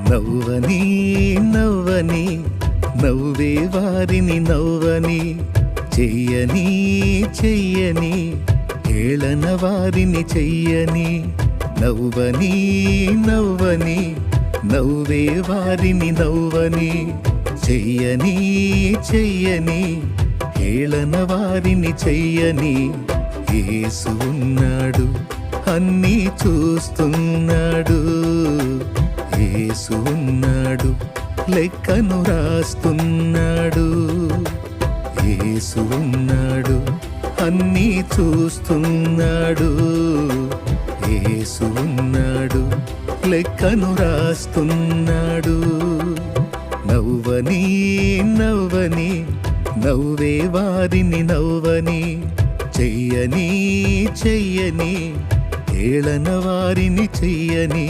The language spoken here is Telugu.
నవ్వని నవ్వని నవ్వే వారిని నవ్వని చెయ్యని చెయ్యని ఏళన వారిని చెయ్యని నవ్వని నవ్వని నవ్వే వారిని నవ్వని చెయ్యని చెయ్యని ఏళన వారిని చెయ్యని యేసు ఉన్నాడు అన్నీ చూస్తున్నాడు యేసు ఉన్నాడు లెక్కను రాస్తున్నాడు యేసు ఉన్నాడు అన్నీ చూస్తున్నాడు యేసు ఉన్నాడు లెక్కను రాస్తున్నాడు నవ్వని నవ్వని నవ్వే వారిని నవ్వని చెయ్యని చెయ్యని ఏళన వారిని చెయ్యని